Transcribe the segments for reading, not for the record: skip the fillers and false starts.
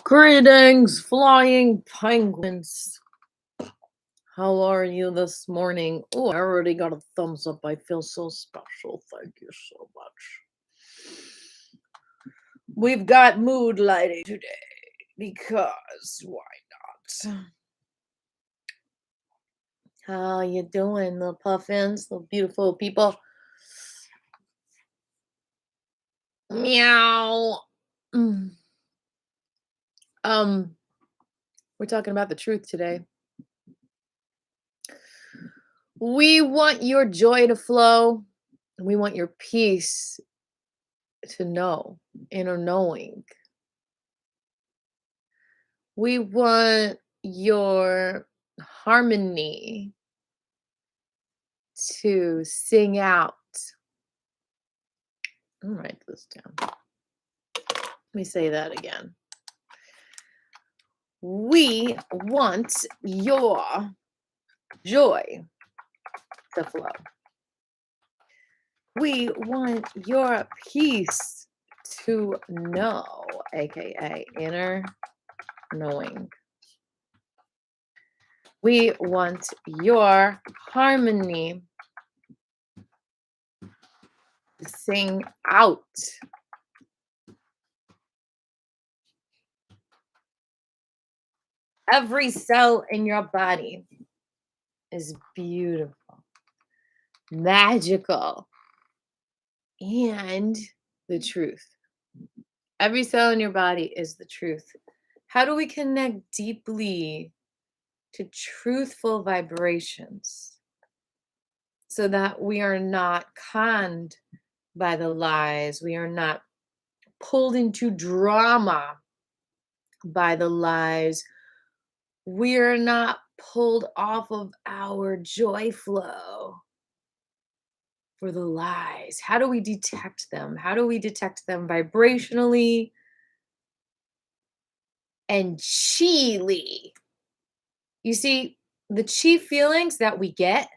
Greetings, flying penguins. How are you this morning? Oh, I already got a thumbs up. I feel so special. Thank you so much. We've got mood lighting today because why not? How you doing, the puffins, the beautiful people? Meow. Mm. We're talking about the truth today. We want your joy to flow. We want your peace to know, inner knowing. We want your harmony to sing out. I'll write this down. Let me say that again. We want your joy to flow. We want your peace to know, aka inner knowing. We want your harmony to sing out. Every cell in your body is beautiful, magical, and the truth. Every cell in your body is the truth. How do we connect deeply to truthful vibrations so that we are not conned by the lies? We are not pulled into drama by the lies. We are not pulled off of our joy flow for the lies. How do we detect them? How do we detect them vibrationally and chi-ly? You see, the chi feelings that we get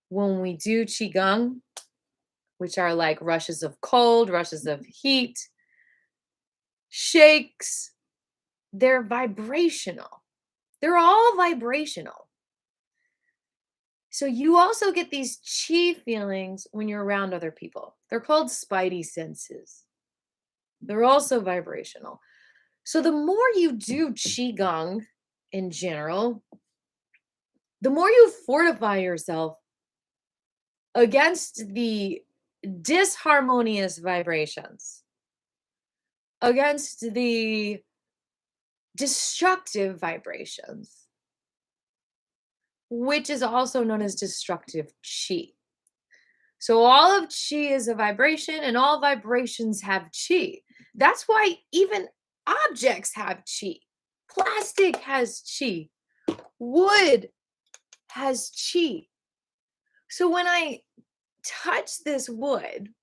when we do Qigong, which are like rushes of cold, rushes of heat, shakes, they're vibrational. They're all vibrational. So you also get these chi feelings when you're around other people. They're called spidey senses. They're also vibrational. So the more you do Qigong in general, the more you fortify yourself against the disharmonious vibrations, against the destructive vibrations, which is also known as destructive chi. So all of chi is a vibration and all vibrations have chi. That's why even objects have chi. Plastic has chi. Wood has chi. So when I touch this wood,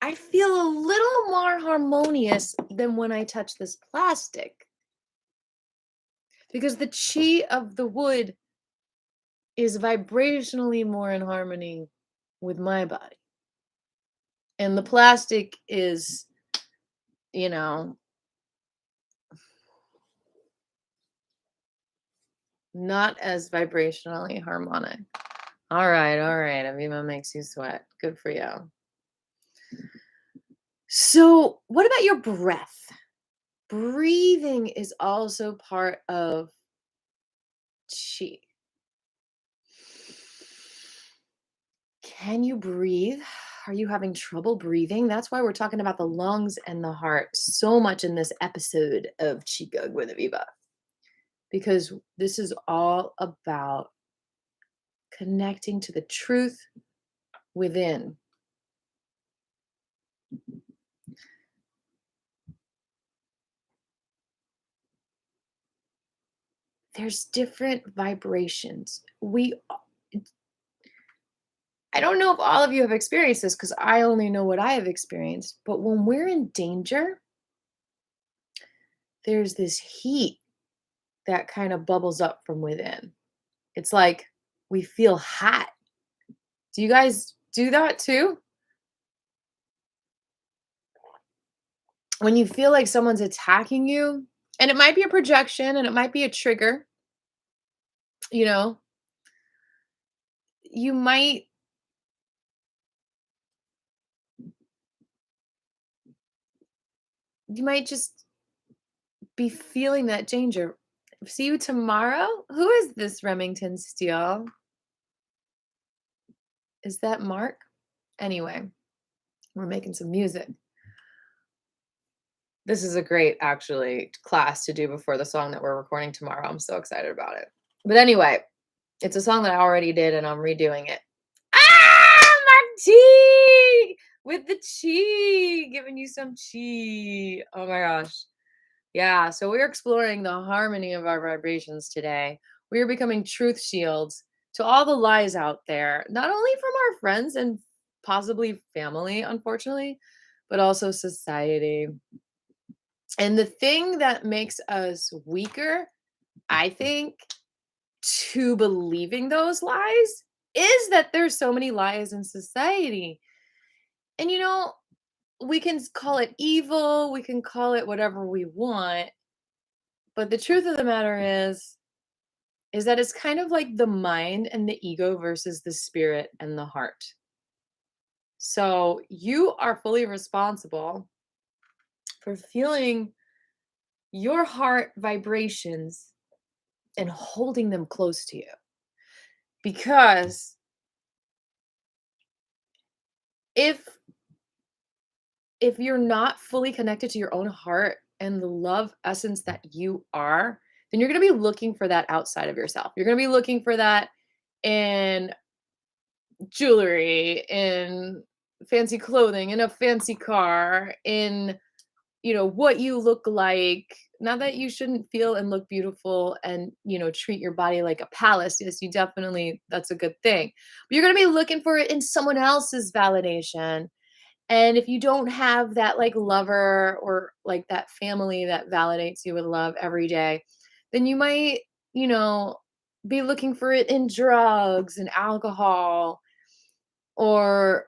I feel a little more harmonious than when I touch this plastic. Because the chi of the wood is vibrationally more in harmony with my body. And the plastic is, you know, not as vibrationally harmonic. All right. Avima makes you sweat. Good for you. So, what about your breath? Breathing is also part of chi. Can you breathe? Are you having trouble breathing? That's why we're talking about the lungs and the heart so much in this episode of Qigong with Aviva. Because this is all about connecting to the truth within. There's different vibrations. I don't know if all of you have experienced this because I only know what I have experienced, but when we're in danger, there's this heat that kind of bubbles up from within. It's like we feel hot. Do you guys do that too? when you feel like someone's attacking you, and it might be a projection and it might be a trigger, you know, you might just be feeling that danger. See you tomorrow? Who is this Remington Steele? Is that Mark? Anyway, we're making some music. This is a great, actually, class to do before the song that we're recording tomorrow. I'm so excited about it. But anyway, it's a song that I already did and I'm redoing it. Mark T! With the chi! Giving you some chi. Oh my gosh. Yeah, so we're exploring the harmony of our vibrations today. We are becoming truth shields to all the lies out there, not only from our friends and possibly family, unfortunately, but also society. And the thing that makes us weaker, I think, to believing those lies is that there's so many lies in society. And we can call it evil, we can call it whatever we want, but the truth of the matter is that it's kind of like the mind and the ego versus the spirit and the heart. So you are fully responsible for feeling your heart vibrations and holding them close to you. Because if you're not fully connected to your own heart and the love essence that you are, then you're going to be looking for that outside of yourself. You're going to be looking for that in jewelry, in fancy clothing, in a fancy car, in what you look like. Not that you shouldn't feel and look beautiful and treat your body like a palace. Yes, you definitely, that's a good thing. But you're going to be looking for it in someone else's validation. And if you don't have that like lover or like that family that validates you with love every day, then you might, you know, be looking for it in drugs and alcohol or,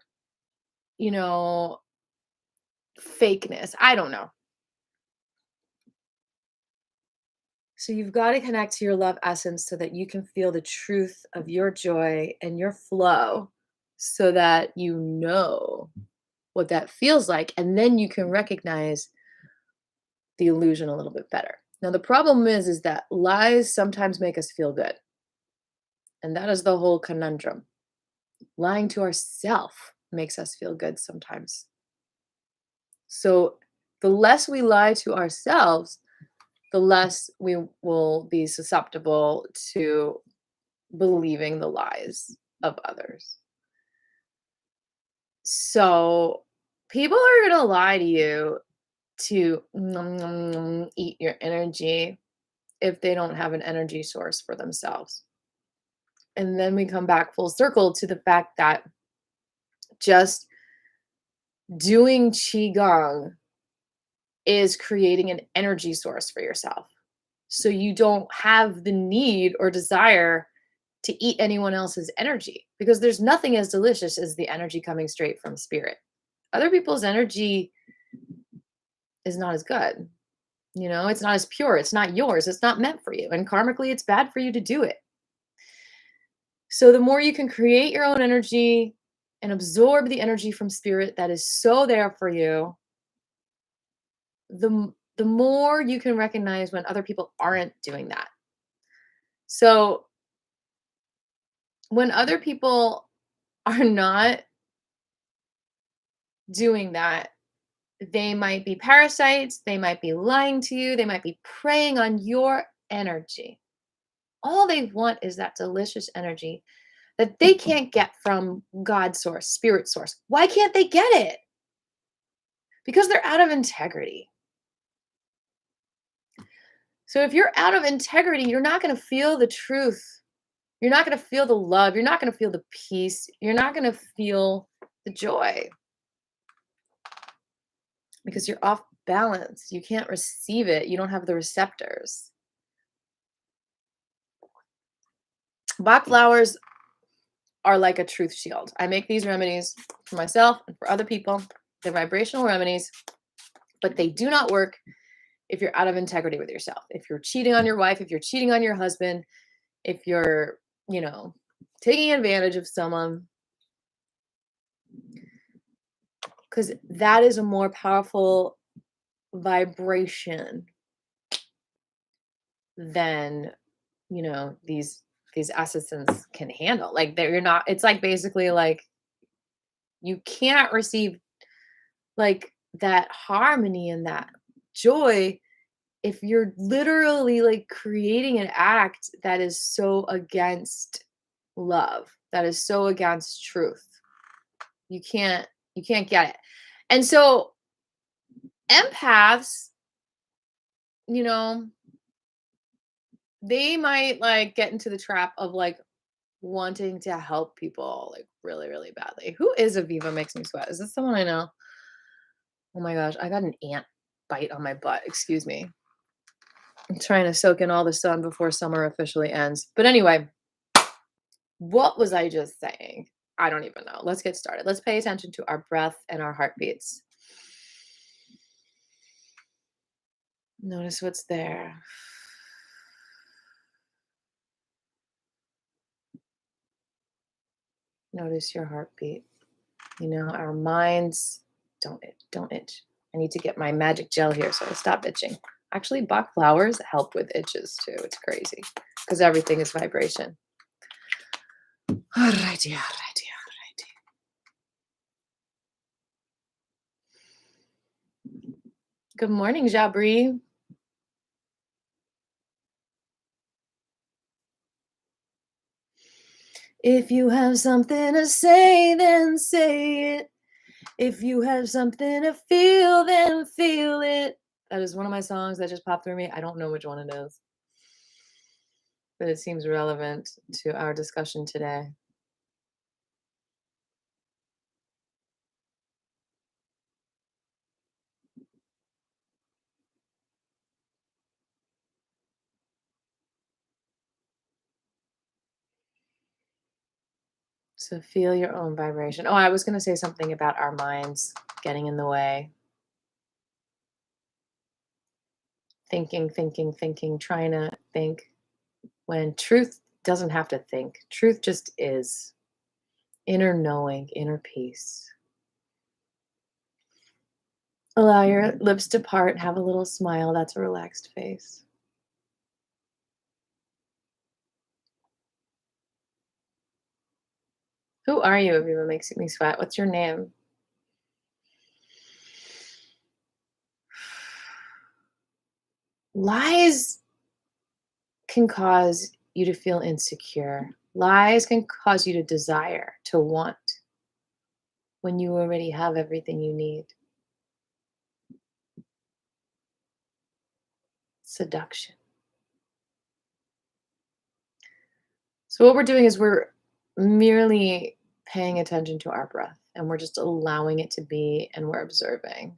you know, fakeness. I don't know. So you've got to connect to your love essence so that you can feel the truth of your joy and your flow so that you know what that feels like. And then you can recognize the illusion a little bit better. Now, the problem is that lies sometimes make us feel good. And that is the whole conundrum. Lying to ourselves makes us feel good sometimes. So the less we lie to ourselves, the less we will be susceptible to believing the lies of others. So people are going to lie to you to eat your energy if they don't have an energy source for themselves. And then we come back full circle to the fact that just doing Qigong is creating an energy source for yourself. So you don't have the need or desire to eat anyone else's energy because there's nothing as delicious as the energy coming straight from spirit. Other people's energy is not as good. It's not as pure. It's not yours. It's not meant for you. And karmically, it's bad for you to do it. So the more you can create your own energy and absorb the energy from spirit that is so there for you, the more you can recognize when other people aren't doing that. So when other people are not doing that, they might be parasites, they might be lying to you, they might be preying on your energy. All they want is that delicious energy that they can't get from God source, spirit source. Why can't they get it? Because they're out of integrity. So if you're out of integrity, you're not going to feel the truth. You're not going to feel the love. You're not going to feel the peace. You're not going to feel the joy because you're off balance. You can't receive it. You don't have the receptors. Bach flowers are like a truth shield. I make these remedies for myself and for other people. They're vibrational remedies but they do not work if you're out of integrity with yourself. If you're cheating on your wife, if you're cheating on your husband, if you're, you know, taking advantage of someone, because that is a more powerful vibration than, you know, these assistants can handle. Like they're not, it's like basically like you can't receive like that harmony and that joy if you're literally like creating an act that is so against love, that is so against truth. You can't you can't get it. And so empaths, you know, they might like get into the trap of like wanting to help people like really, really badly. Who is Aviva makes me sweat? Is this someone I know? Oh my gosh, I got an ant bite on my butt. Excuse me. I'm trying to soak in all the sun before summer officially ends. But anyway, what was I just saying? I don't even know. Let's get started. Let's pay attention to our breath and our heartbeats. Notice what's there. Notice your heartbeat. You know, our minds don't itch. I need to get my magic gel here so I stop itching. Actually, Bach flowers help with itches too. It's crazy because everything is vibration. Alrighty, alrighty, alrighty. Good morning, Jabri. If you have something to say, then say it. If you have something to feel, then feel it. That is one of my songs that just popped through me. I don't know which one it is, but it seems relevant to our discussion today. So feel your own vibration. Oh, I was going to say something about our minds getting in the way. Thinking, trying to think when truth doesn't have to think. Truth just is. Inner knowing, inner peace. Allow your lips to part, have a little smile. That's a relaxed face. Who are you, Aviva makes me sweat? What's your name? Lies can cause you to feel insecure. Lies can cause you to desire, to want, when you already have everything you need. Seduction. So, what we're doing is we're merely paying attention to our breath and we're just allowing it to be and we're observing.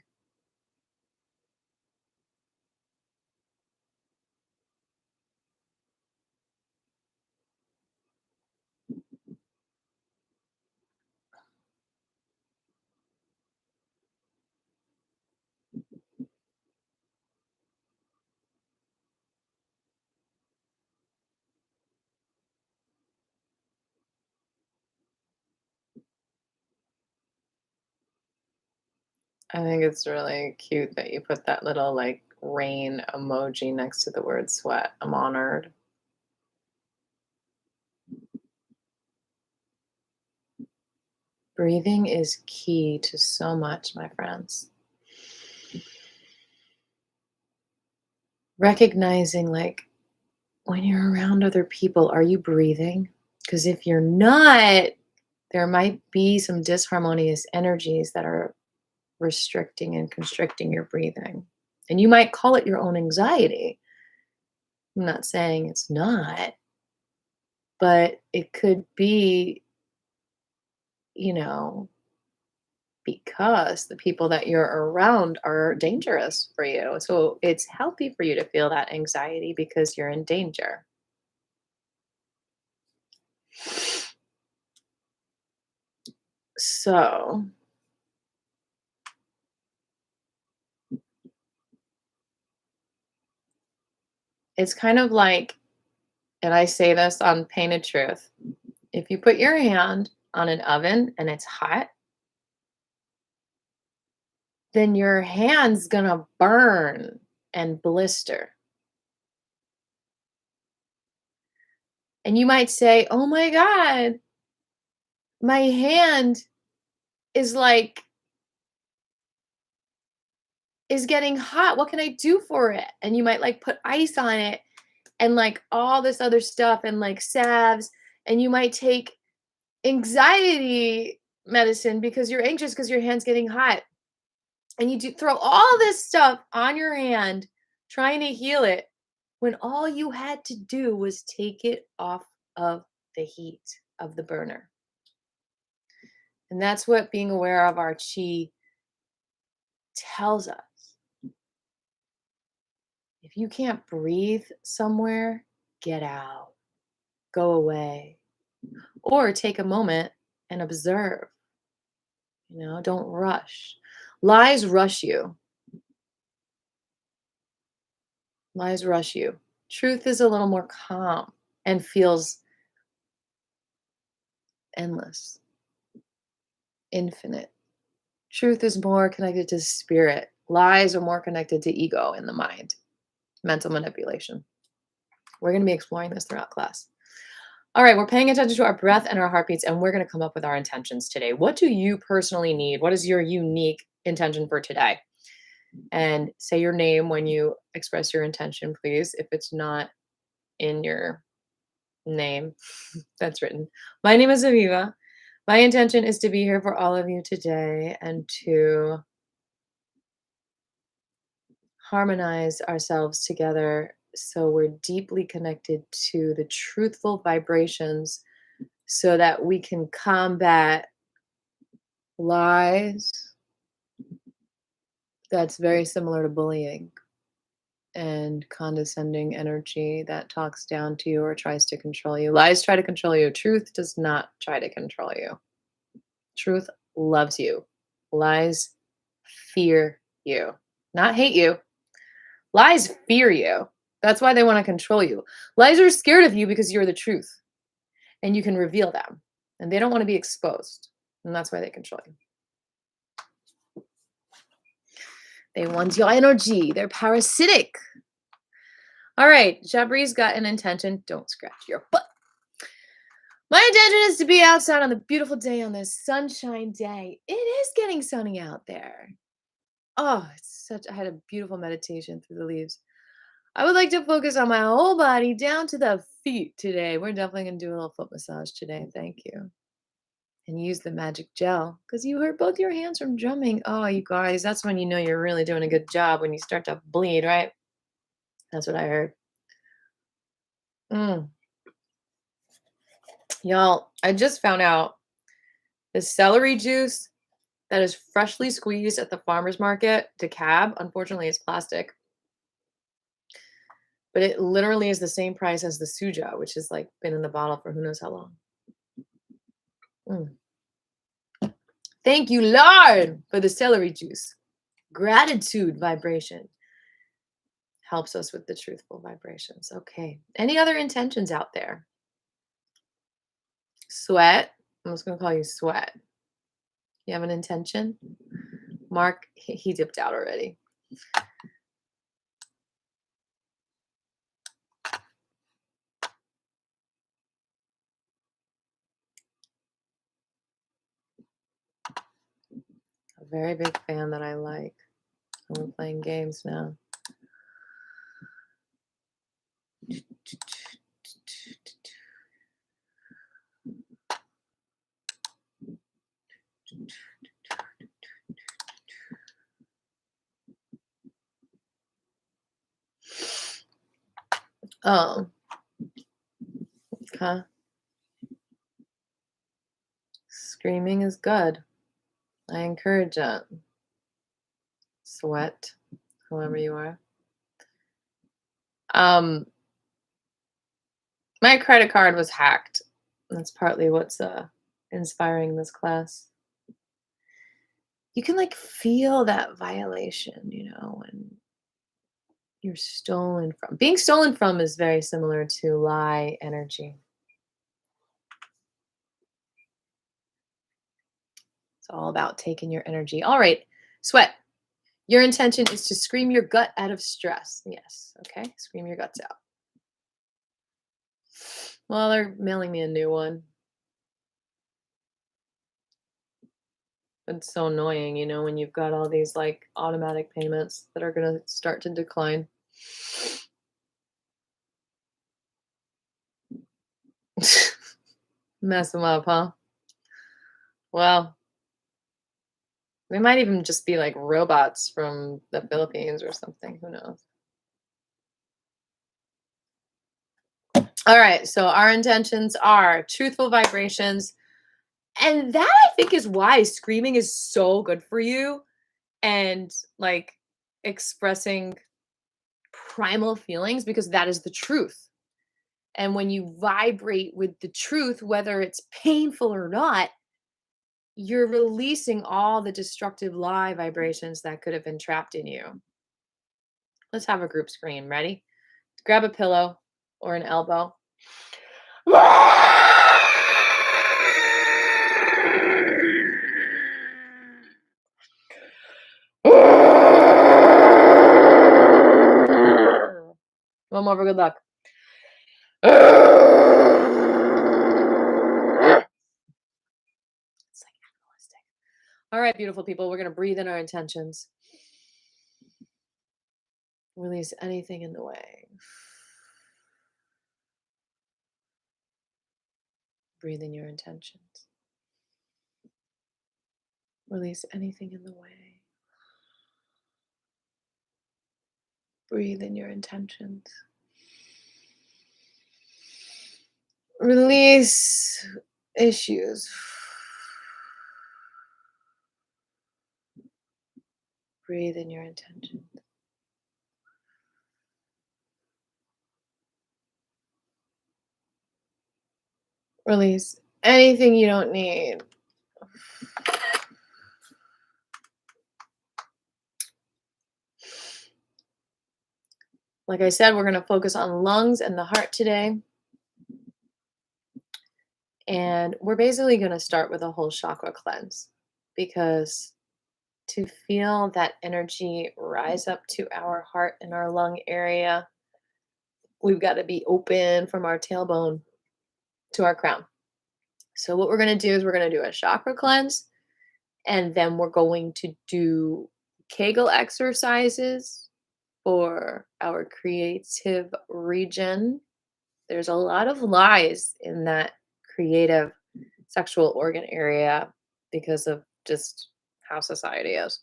I think it's really cute that you put that little like rain emoji next to the word sweat. I'm honored. Breathing is key to so much, my friends. Recognizing, like, when you're around other people, are you breathing? Because if you're not, there might be some disharmonious energies that are restricting and constricting your breathing. And you might call it your own anxiety. I'm not saying it's not, but it could be, you know, because the people that you're around are dangerous for you. So it's healthy for you to feel that anxiety because you're in danger. So It's kind of like, and I say this on Painted Truth, if you put your hand on an oven and it's hot, then your hand's gonna burn and blister. And you might say, "Oh my God, my hand is like is getting hot. What can I do for it?" And you might like put ice on it and like all this other stuff and like salves, and you might take anxiety medicine because you're anxious because your hand's getting hot. And you do throw all this stuff on your hand trying to heal it when all you had to do was take it off of the heat of the burner. And that's what being aware of our chi tells us. If you can't breathe somewhere, get out, go away, or take a moment and observe. Don't rush. Lies rush you. Lies rush you. Truth is a little more calm and feels endless, infinite. Truth is more connected to spirit. Lies are more connected to ego in the mind, mental manipulation. We're going to be exploring this throughout class. All right, we're paying attention to our breath and our heartbeats, and we're going to come up with our intentions today. What do you personally need? What is your unique intention for today? And say your name when you express your intention, please, if it's not in your name that's written. My name is Aviva. My intention is to be here for all of you today and to harmonize ourselves together so we're deeply connected to the truthful vibrations so that we can combat lies that's very similar to bullying and condescending energy that talks down to you or tries to control you. Lies try to control you. Truth does not try to control you. Truth loves you. Lies fear you, not hate you. Lies fear you. That's why they want to control you. Lies are scared of you because you're the truth and you can reveal them. And they don't want to be exposed. And that's why they control you. They want your energy. They're parasitic. All right, Jabri's got an intention. Don't scratch your butt. My intention is to be outside on the beautiful day on this sunshine day. It is getting sunny out there. Oh, I had a beautiful meditation through the leaves. I would like to focus on my whole body down to the feet today. We're definitely going to do a little foot massage today. Thank you. And use the magic gel because you hurt both your hands from drumming. Oh, you guys, that's when you know you're really doing a good job when you start to bleed, right? That's what I heard. Y'all, I just found out the celery juice that is freshly squeezed at the farmer's market decab, unfortunately, it's plastic. But it literally is the same price as the suja, which has like been in the bottle for who knows how long. Thank you, Lord, for the celery juice. Gratitude vibration helps us with the truthful vibrations. Okay. Any other intentions out there? Sweat. I'm just going to call you Sweat. You have an intention? Mark, he dipped out already. A very big fan that I like. We're playing games now. Oh. Okay. Screaming is good. I encourage it. Sweat, whoever you are. My credit card was hacked. That's partly what's inspiring this class. You can like feel that violation, when you're stolen from. Being stolen from is very similar to lie energy. It's all about taking your energy. All right, sweat. Your intention is to scream your gut out of stress. Yes, okay? Scream your guts out. Well, they're mailing me a new one. It's so annoying, when you've got all these like automatic payments that are going to start to decline. Mess them up, huh? Well, they might even just be like robots from the Philippines or something. Who knows? All right. So our intentions are truthful vibrations. And that I think is why screaming is so good for you and like expressing primal feelings, because that is the truth. And when you vibrate with the truth, whether it's painful or not, you're releasing all the destructive lie vibrations that could have been trapped in you. Let's have a group scream. Ready? Grab a pillow or an elbow. One more for good luck. It's like animalistic. All right, beautiful people, we're going to breathe in our intentions. Release anything in the way. Breathe in your intentions. Release anything in the way. Breathe in your intentions. Release issues. Breathe in your intentions. Release anything you don't need. Like I said, we're going to focus on lungs and the heart today. And we're basically going to start with a whole chakra cleanse, because to feel that energy rise up to our heart and our lung area, we've got to be open from our tailbone to our crown. So what we're going to do is we're going to do a chakra cleanse, and then we're going to do Kegel exercises for our creative region. There's a lot of lies in that creative sexual organ area because of just how society is.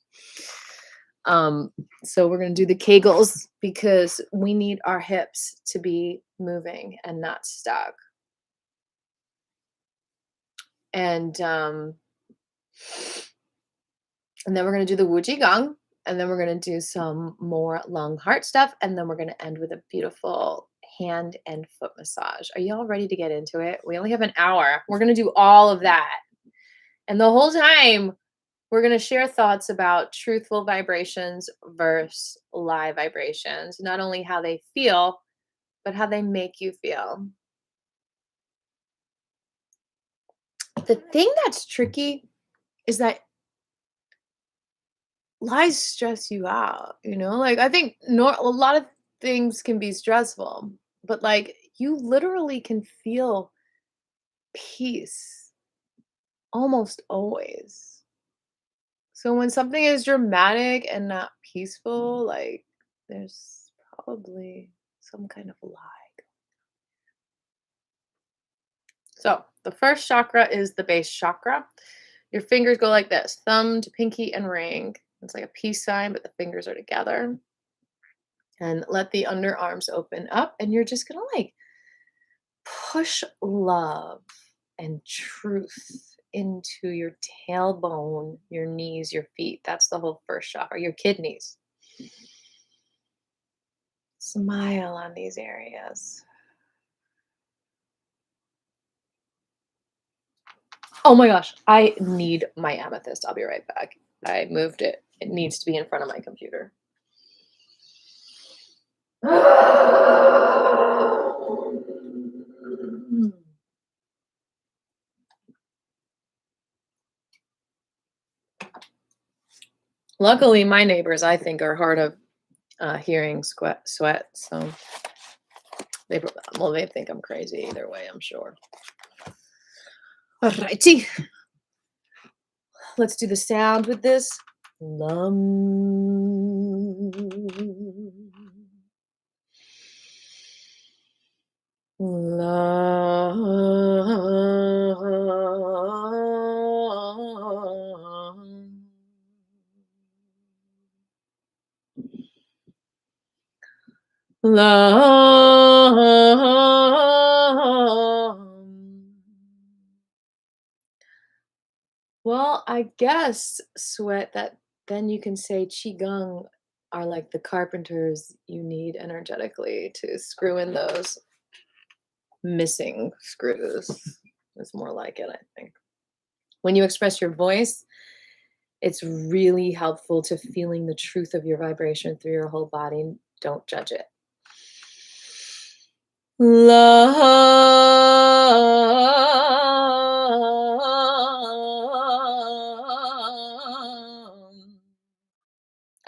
So we're going to do the Kegels because we need our hips to be moving and not stuck. And then we're going to do the Wu Qigong, and then we're going to do some more lung heart stuff, and then we're going to end with a beautiful hand and foot massage. Are y'all ready to get into it? We only have an hour. We're going to do all of that. And the whole time, we're going to share thoughts about truthful vibrations versus lie vibrations, not only how they feel, but how they make you feel. The thing that's tricky is that lies stress you out, Like, I think a lot of things can be stressful, but like you literally can feel peace almost always. So when something is dramatic and not peaceful, like there's probably some kind of lie. So the first chakra is the base chakra. Your fingers go like this: thumb to pinky and ring. It's like a peace sign, but the fingers are together. And let the underarms open up, and you're just gonna like push love and truth into your tailbone, your knees, your feet. That's the whole first chakra, your kidneys. Smile on these areas. Oh my gosh, I need my amethyst. I'll be right back. I moved it. It needs to be in front of my computer. Luckily, my neighbors, I think, are hard of hearing sweat, so they think I'm crazy either way, I'm sure. Alrighty, let's do the sound with this. Lum. Lum. Lum. Well, I guess, Sweat, that then you can say Qigong are like the carpenters you need energetically to screw in those missing screws. Is more like it, I think. When you express your voice, it's really helpful to feeling the truth of your vibration through your whole body. Don't judge it.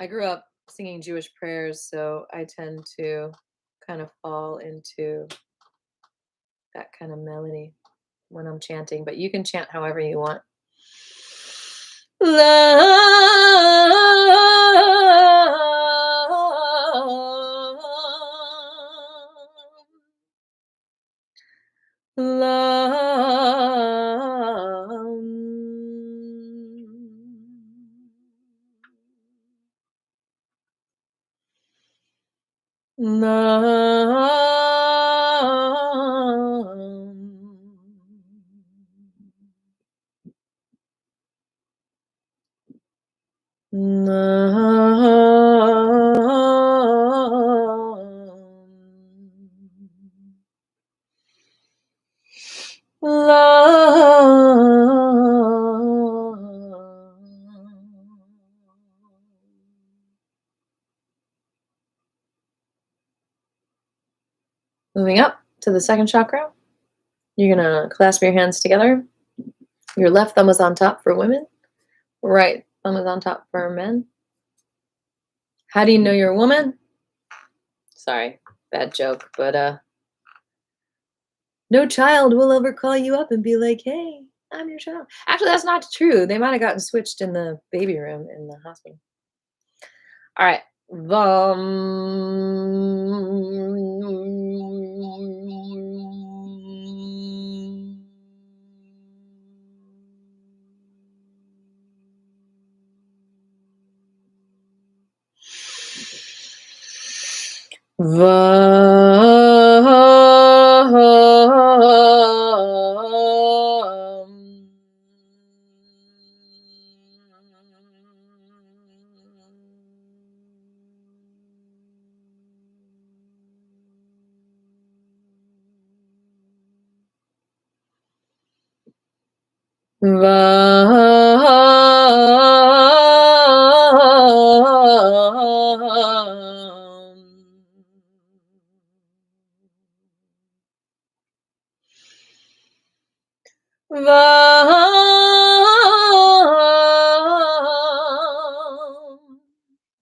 I grew up singing Jewish prayers, so I tend to kind of fall into that kind of melody when I'm chanting, but you can chant however you want. Moving up to the second chakra, you're gonna clasp your hands together. Your left thumb is on top for women, right thumb is on top for men. How do you know you're a woman? Sorry, bad joke, but no child will ever call you up and be like, hey, I'm your child. Actually, that's not true. They might have gotten switched in the baby room in the hospital. All right.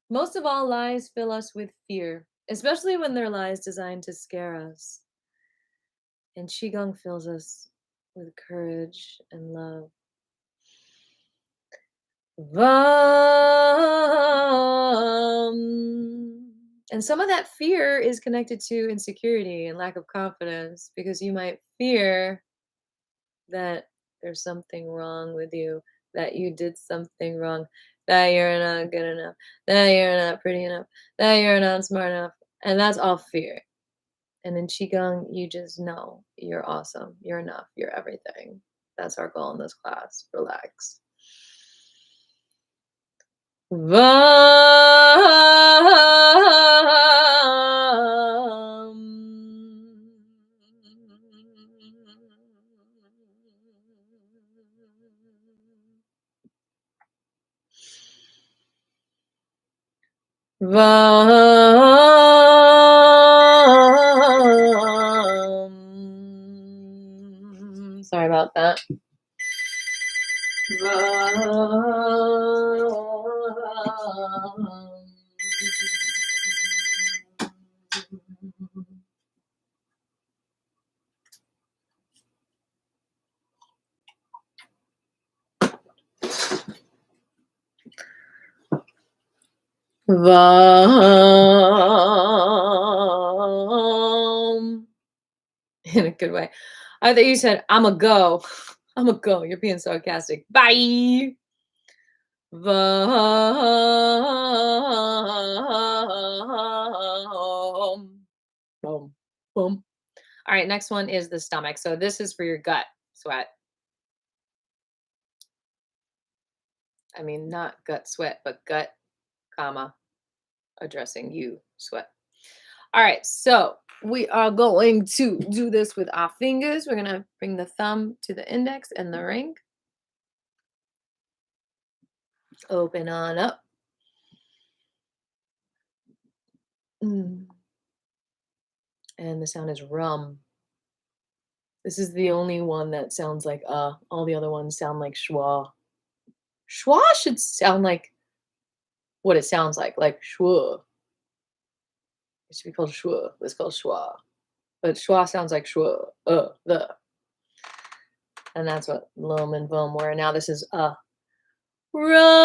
Most of all, lies fill us with fear, especially when they're lies designed to scare us. And Qigong fills us with courage and love. And some of that fear is connected to insecurity and lack of confidence, because you might fear that there's something wrong with you, that you did something wrong, that you're not good enough, that you're not pretty enough, that you're not smart enough. And that's all fear. And in Qigong, you just know you're awesome, you're enough, you're everything. That's our goal in this class. Relax. In a good way. I thought you said, I'm a go. I'm a go. You're being sarcastic. Bye. Boom. Boom. All right, next one is the stomach. So this is for your gut sweat. I mean, not gut sweat, but gut, comma, addressing you sweat. All right, so we are going to do this with our fingers. We're going to bring the thumb to the index and the ring. Open on up. And the sound is rum. This is the only one that sounds like all the other ones sound like schwa. Schwa should sound like what it sounds like schwa. It should be called schwa. It's called schwa. But schwa sounds like schwa. The. And that's what lum and vum were. Now this is rum.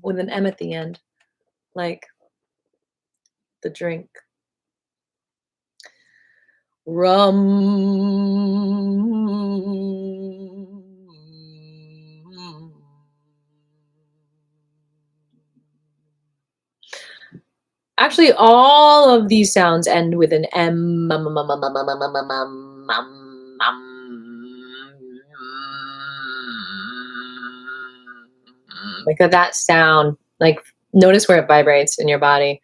With an M at the end, like the drink. Rum. Actually, all of these sounds end with an M. Like that sound, like notice where it vibrates in your body.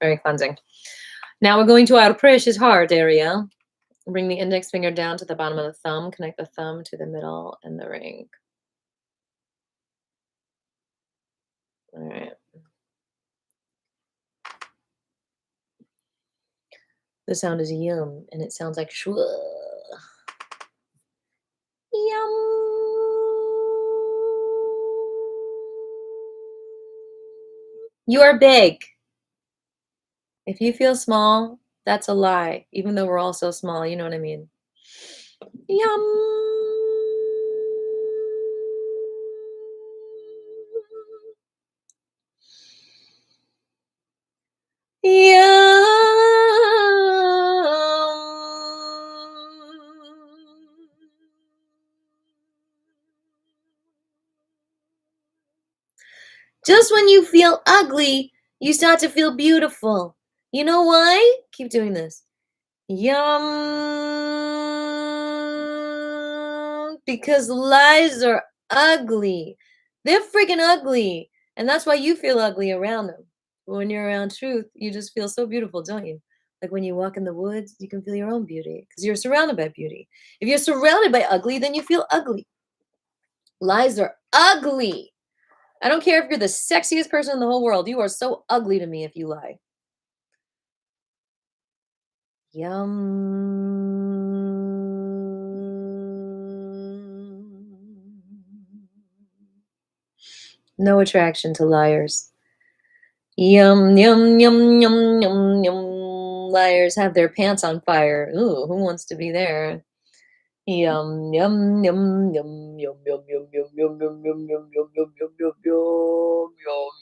Very cleansing. Now we're going to our precious heart area. Bring the index finger down to the bottom of the thumb. Connect the thumb to the middle and the ring. All right. The sound is yum, and it sounds like shwa. Yum. You are big. If you feel small, that's a lie. Even though we're all so small, you know what I mean? Yum. Yum. Just when you feel ugly, you start to feel beautiful. You know why? Keep doing this. Yum. Because lies are ugly. They're freaking ugly. And that's why you feel ugly around them. When you're around truth, you just feel so beautiful, don't you? Like when you walk in the woods, you can feel your own beauty because you're surrounded by beauty. If you're surrounded by ugly, then you feel ugly. Lies are ugly. I don't care if you're the sexiest person in the whole world. You are so ugly to me if you lie. Yum. No attraction to liars. Yum, yum, yum, yum, yum, yum. Liars have their pants on fire. Ooh, who wants to be there? Yum, yum, yum, yum, yum, yum, yum, yum, yum, yum, yum, yum, yum, yum, yum, yum, yum, yum,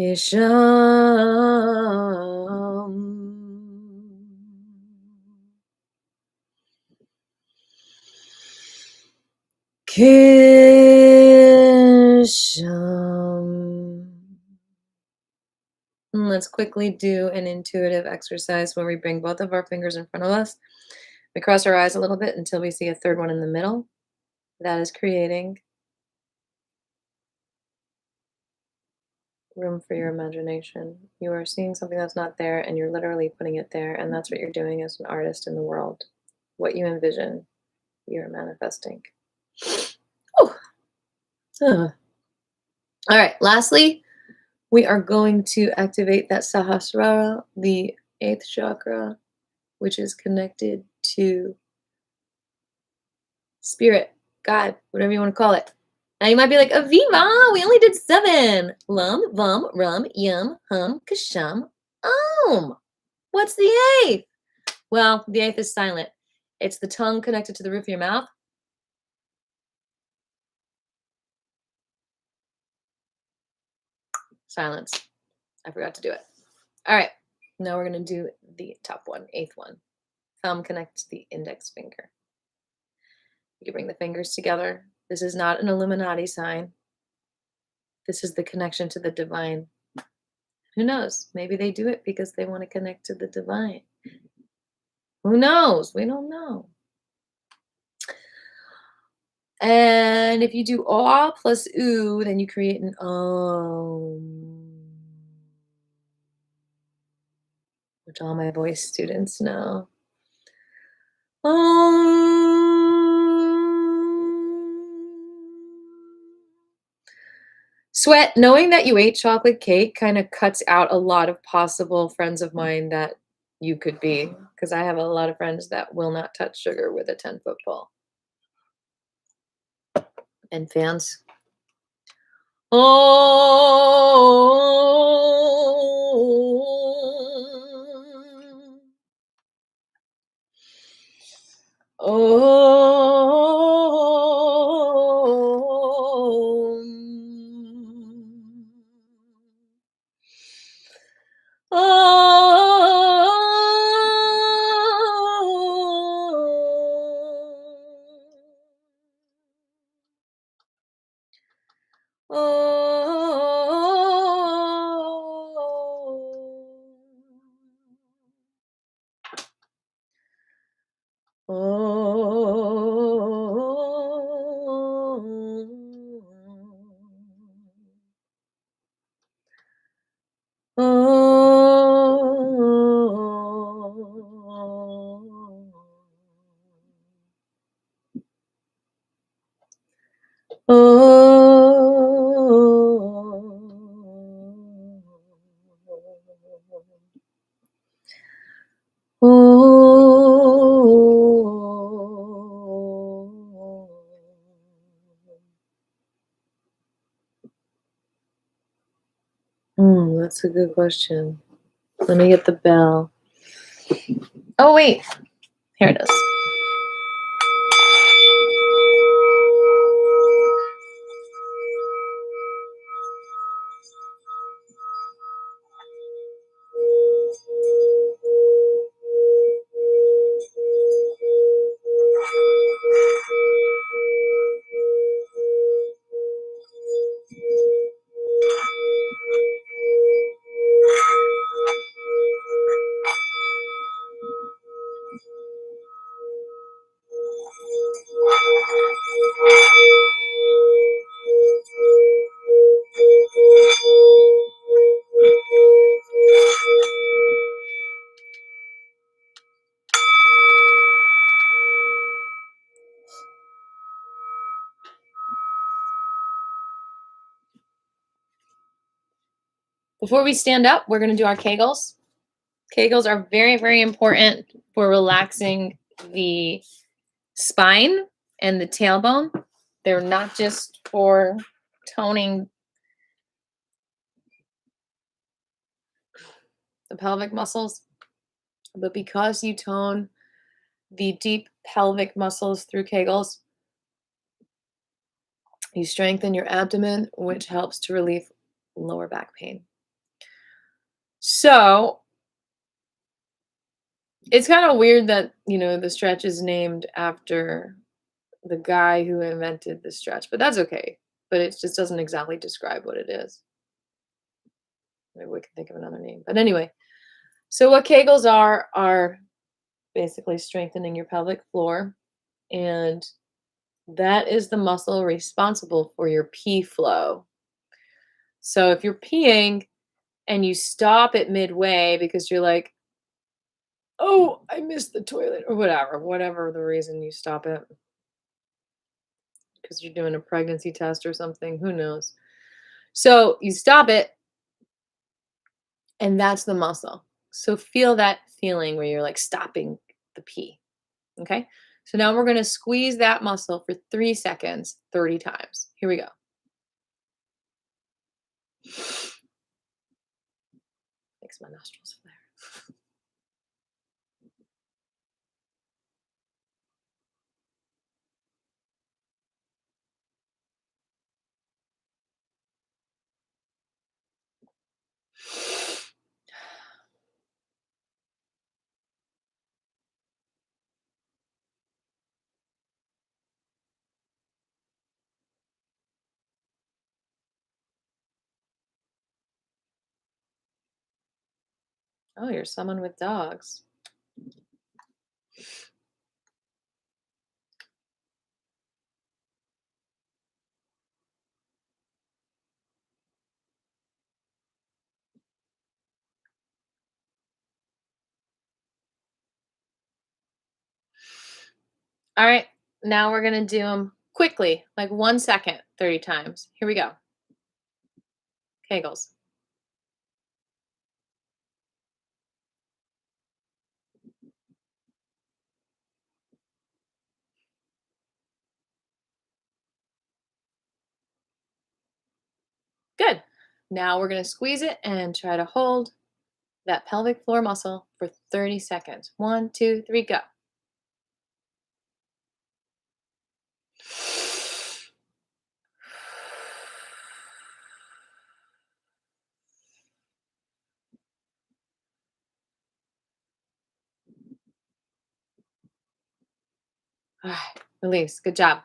Kisham. Kisham. And let's quickly do an intuitive exercise where we bring both of our fingers in front of us. We cross our eyes a little bit until we see a third one in the middle. That is creating room for your imagination. You are seeing something that's not there and you're literally putting it there, and that's what you're doing as an artist in the world. What you envision, you're manifesting. All right, lastly, we are going to activate that Sahasrara, the 8th chakra, which is connected to spirit, God, whatever you want to call it. Now you might be like, Aviva, we only did 7. Lum, vum, rum, yum, hum, kasham, What's the 8th? Well, the 8th is silent. It's the tongue connected to the roof of your mouth. Silence. I forgot to do it. All right. Now we're going to do the top one, 8th one. Thumb connects to the index finger. You can bring the fingers together. This is not an Illuminati sign. This is the connection to the divine. Who knows? Maybe they do it because they want to connect to the divine. Who knows? We don't know. And if you do ah plus oo, then you create an which all my voice students know. Sweat, knowing that you ate chocolate cake kind of cuts out a lot of possible friends of mine that you could be, because I have a lot of friends that will not touch sugar with a 10-foot pole. And fans. That's a good question. Let me get the bell. Oh, wait. Here it is. Before we stand up, we're going to do our Kegels. Kegels are very, very important for relaxing the spine and the tailbone. They're not just for toning the pelvic muscles, but because you tone the deep pelvic muscles through Kegels, you strengthen your abdomen, which helps to relieve lower back pain. So it's kind of weird that, the stretch is named after the guy who invented the stretch, but that's okay. But it just doesn't exactly describe what it is. Maybe we can think of another name. But anyway, so what Kegels are basically strengthening your pelvic floor, and that is the muscle responsible for your pee flow. So if you're peeing and you stop it midway because you're like, "Oh, I missed the toilet," or whatever the reason you stop it, because you're doing a pregnancy test or something, who knows. So you stop it, and that's the muscle. So feel that feeling where you're like stopping the pee. Okay. So now we're going to squeeze that muscle for 3 seconds, 30 times. Here we go. Makes my nostrils flare. Oh, you're someone with dogs. All right. Now we're going to do them quickly, like 1 second, 30 times. Here we go. Kegels. Good. Now we're going to squeeze it and try to hold that pelvic floor muscle for 30 seconds. 1, 2, 3, go. All right, release. Good job.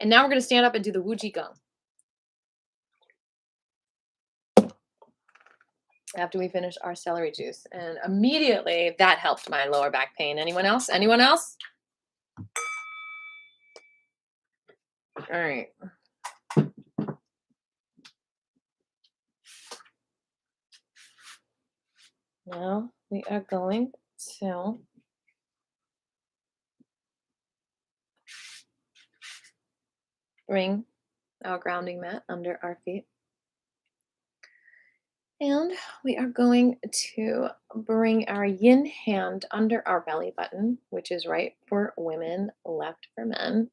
And now we're going to stand up and do the Wu Qigong after we finish our celery juice. And immediately that helped my lower back pain. Anyone else? Anyone else? All right. Now we are going to bring our grounding mat under our feet. And we are going to bring our yin hand under our belly button, which is right for women, left for men.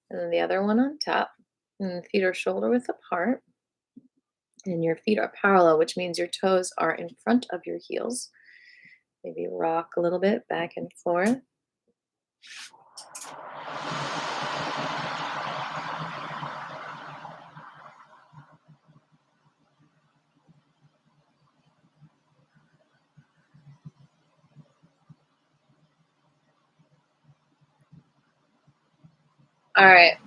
And then the other one on top. And the feet are shoulder width apart. And your feet are parallel, which means your toes are in front of your heels. Maybe rock a little bit back and forth. All right.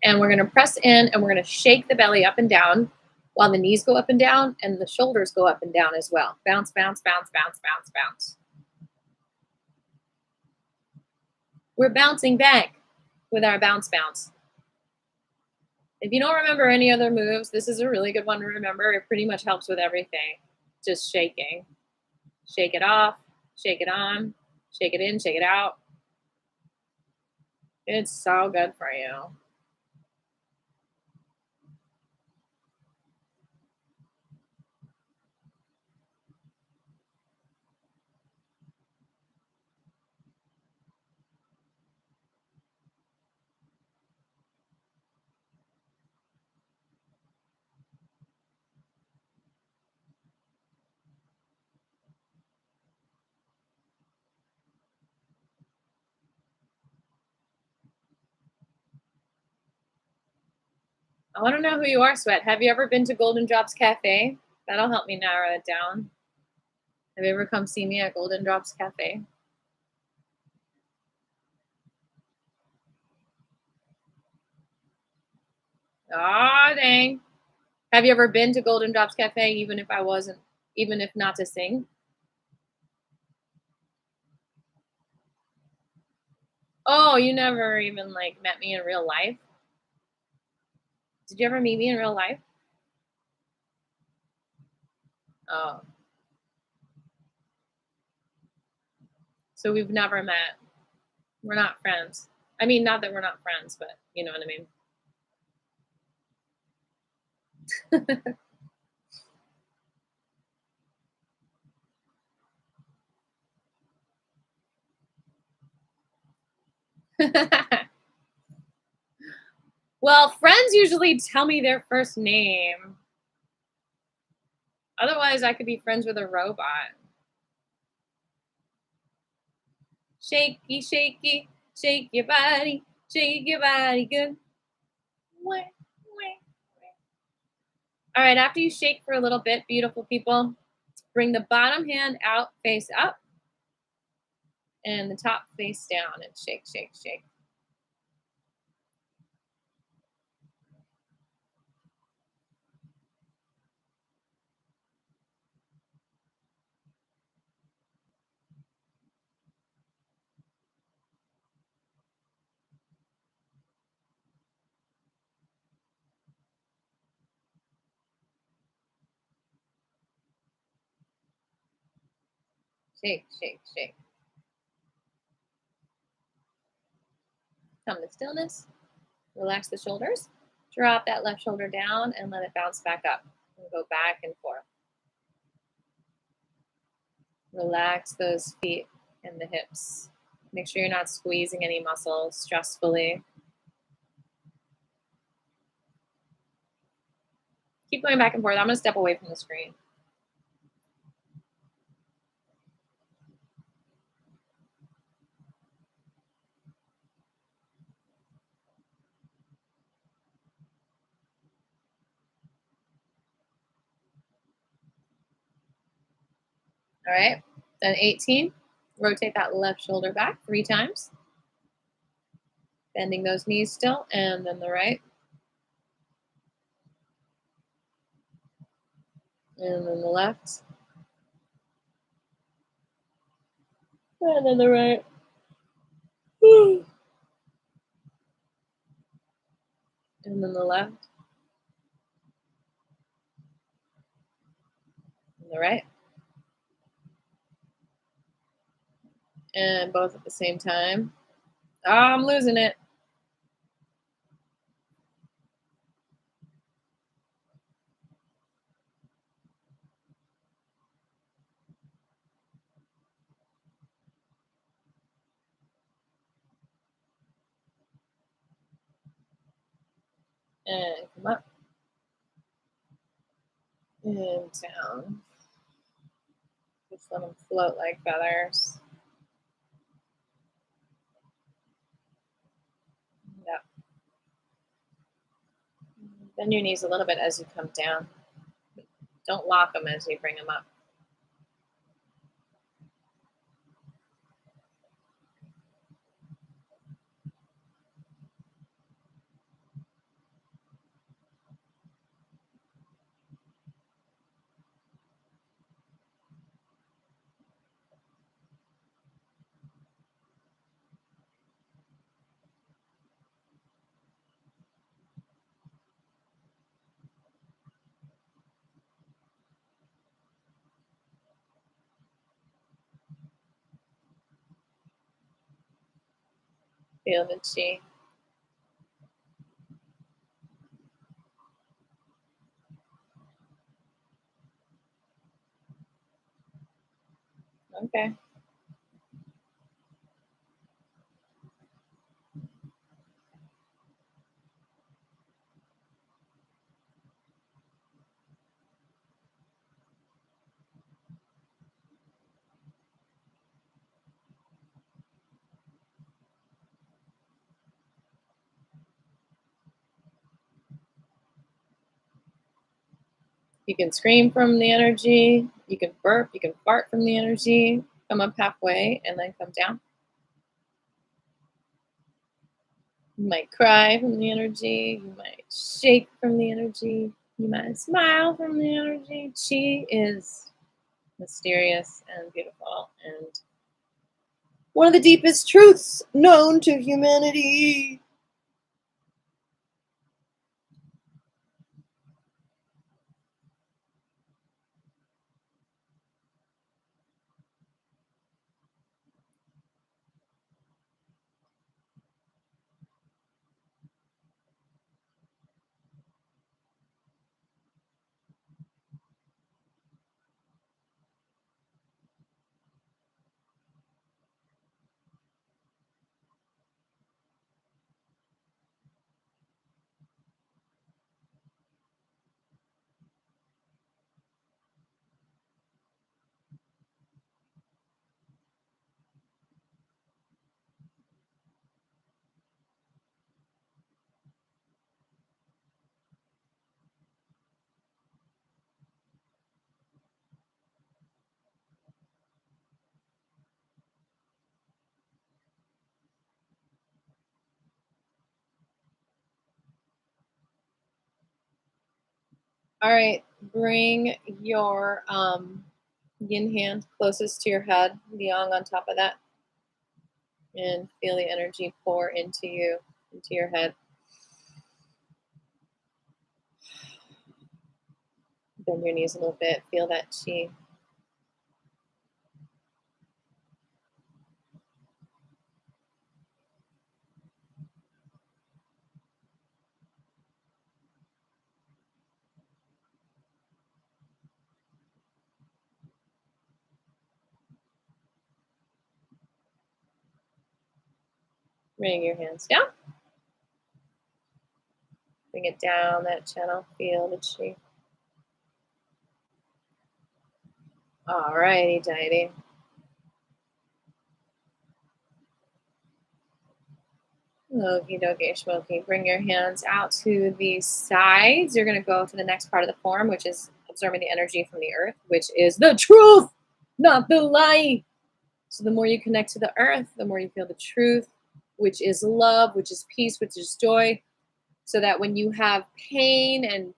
And we're going to press in and we're going to shake the belly up and down while the knees go up and down and the shoulders go up and down as well. Bounce, bounce, bounce, bounce, bounce, bounce. We're bouncing back with our bounce, bounce. If you don't remember any other moves, this is a really good one to remember. It pretty much helps with everything. Just shaking. Shake it off, shake it on, shake it in, shake it out. It's so good for you. I want to know who you are, Sweat. Have you ever been to Golden Drops Cafe That'll help me narrow it down. Have you ever come see me at Golden Drops Cafe? Aw, dang. Have you ever been to Golden Drops Cafe even if not to sing? Oh, you never even like met me in real life? Did you ever meet me in real life? Oh, so we've never met. We're not friends. I mean, not that we're not friends, but you know what I mean. Well, friends usually tell me their first name. Otherwise, I could be friends with a robot. Shaky, shaky, shake your body good. Wah, wah. All right, after you shake for a little bit, beautiful people, bring the bottom hand out, face up, and the top face down, and shake, shake, shake. Shake, shake, shake. Come to stillness. Relax the shoulders. Drop that left shoulder down and let it bounce back up. And go back and forth. Relax those feet and the hips. Make sure you're not squeezing any muscles stressfully. Keep going back and forth. I'm going to step away from the screen. All right. Then 18. Rotate that left shoulder back 3 times. Bending those knees still. And then the right. And then the left. And then the right. And then the left. And the right. And both at the same time. Oh, I'm losing it. And come up. And down. Just let them float like feathers. Yep. Bend your knees a little bit as you come down. Don't lock them as you bring them up. Feel the chi. Okay. You can scream from the energy. You can burp. You can fart from the energy. Come up halfway and then come down. You might cry from the energy. You might shake from the energy. You might smile from the energy. Chi is mysterious and beautiful and one of the deepest truths known to humanity. All right, bring your yin hand closest to your head, the yang on top of that, and feel the energy pour into you, into your head. Bend your knees a little bit, feel that chi. Bring your hands down. Bring it down that channel, feel the chi. All righty, tighty. Okie dokie, schmoky. Bring your hands out to the sides. You're going to go to the next part of the form, which is absorbing the energy from the earth, which is the truth, not the lie. So the more you connect to the earth, the more you feel the truth, which is love, which is peace, which is joy. So that when you have pain and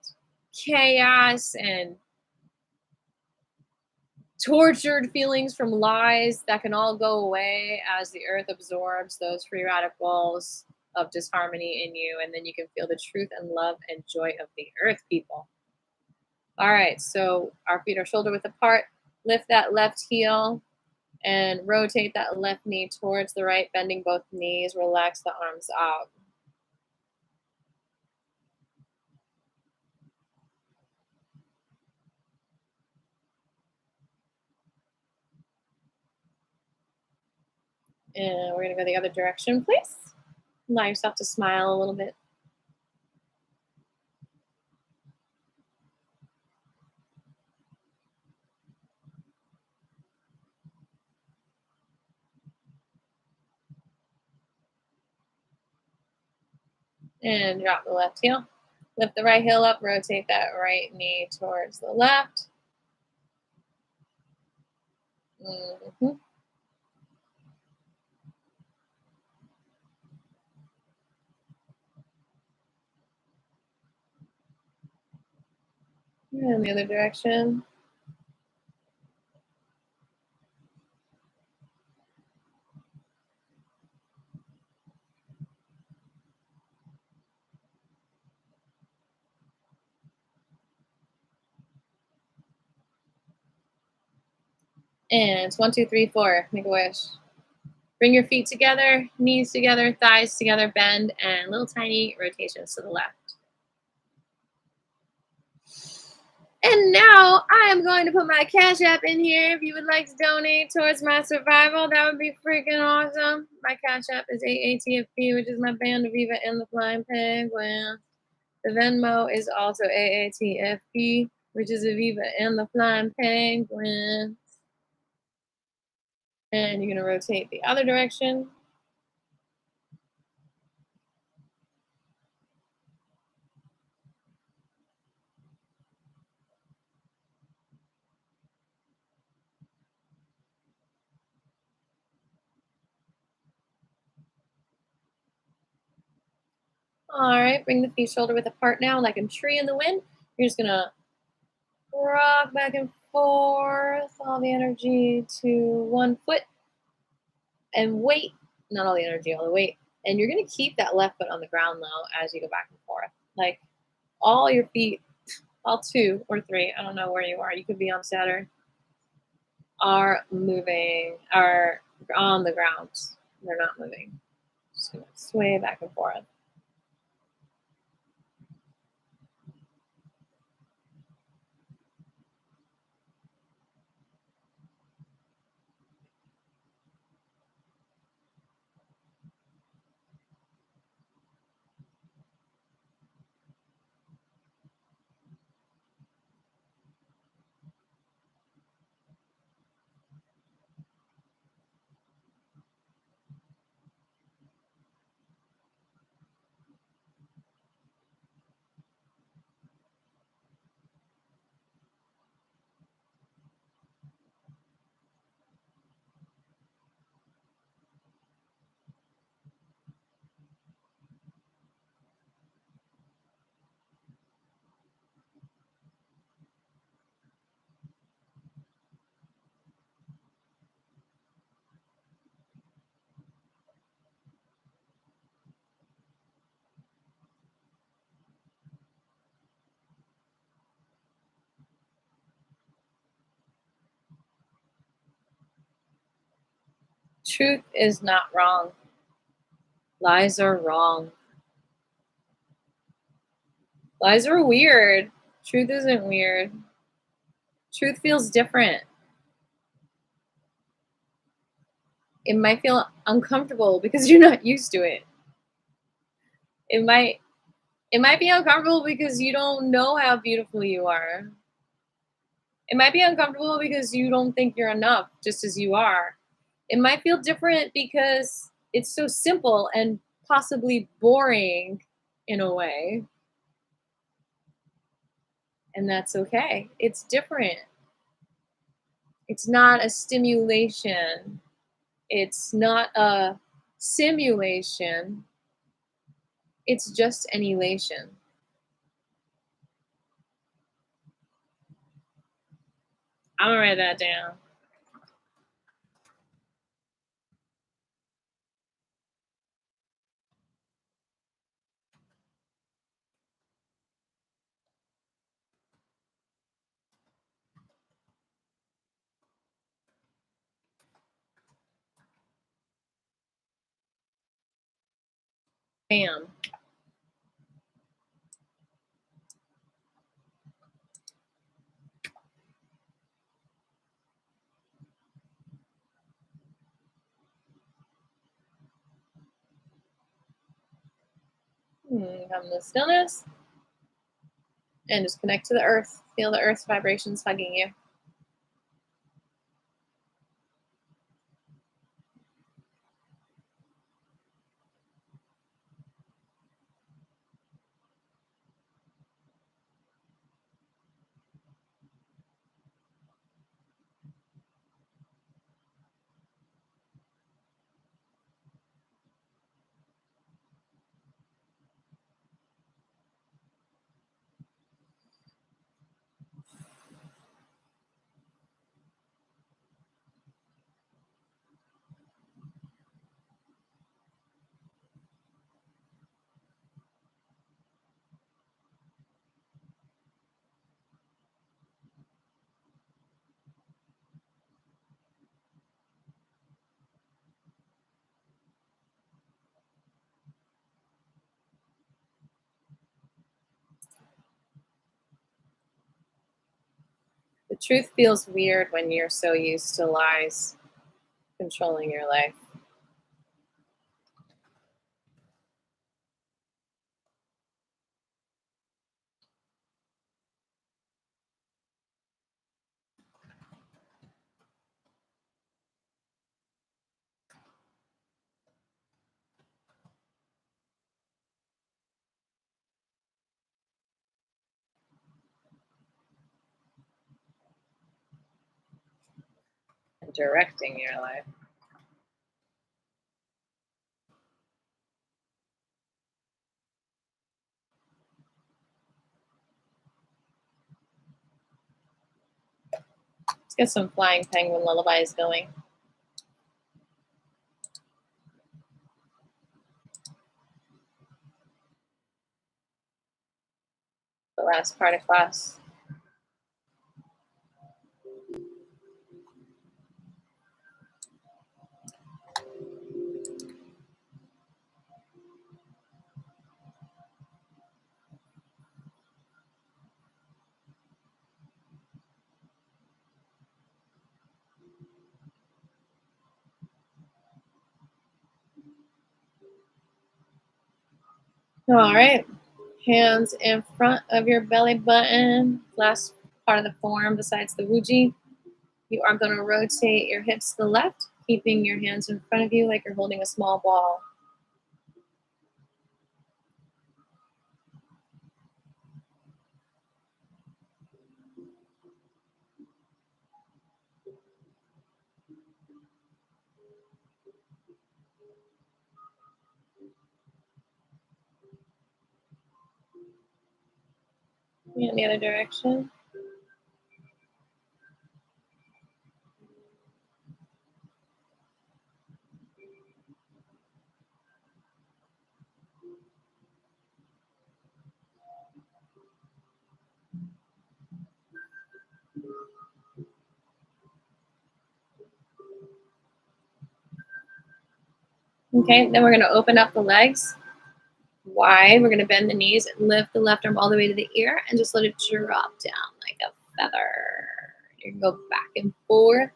chaos and tortured feelings from lies, that can all go away as the earth absorbs those free radicals of disharmony in you, and then you can feel the truth and love and joy of the earth, people. All right, so our feet are shoulder width apart. Lift that left heel and rotate that left knee towards the right, bending both knees. Relax the arms out. And we're going to go the other direction, please. Allow yourself to smile a little bit. And drop the left heel. Lift the right heel up, rotate that right knee towards the left. Mm-hmm. And the other direction. And it's 1, 2, 3, 4. Make a wish. Bring your feet together, knees together, thighs together, bend, and little tiny rotations to the left. And now I am going to put my Cash App in here. If you would like to donate towards my survival, that would be freaking awesome. My Cash App is AATFP, which is my band, Aviva and the Flying Penguin. The Venmo is also AATFP, which is Aviva and the Flying Penguin. And you're going to rotate the other direction. All right, bring the feet shoulder width apart now, like a tree in the wind. You're just gonna rock back and forth, all the energy to one foot and wait. Not all the energy, all the weight. And you're gonna keep that left foot on the ground though as you go back and forth. Like all your feet, all two or three, I don't know where you are. You could be on Saturn, are moving, are on the ground. They're not moving. Just gonna sway back and forth. Truth is not wrong. Lies are wrong. Lies are weird. Truth isn't weird. Truth feels different. It might feel uncomfortable because you're not used to it. It might be uncomfortable because you don't know how beautiful you are. It might be uncomfortable because you don't think you're enough just as you are. It might feel different because it's so simple and possibly boring in a way. And that's okay. It's different. It's not a stimulation. It's not a simulation. It's just an elation. I'm gonna write that down. Bam. Come to stillness and just connect to the earth. Feel the earth's vibrations hugging you. The truth feels weird when you're so used to lies controlling your life. And directing your life. Let's get some flying penguin lullabies going. The last part of class. All right. Hands in front of your belly button. Last part of the form besides the wuji. You are going to rotate your hips to the left, keeping your hands in front of you like you're holding a small ball. In the other direction. Okay, then we're going to open up the legs wide. We're going to bend the knees, lift the left arm all the way to the ear, and just let it drop down like a feather. You can go back and forth.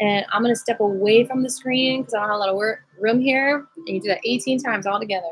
And I'm going to step away from the screen because I don't have a lot of room here. And you do that 18 times all together.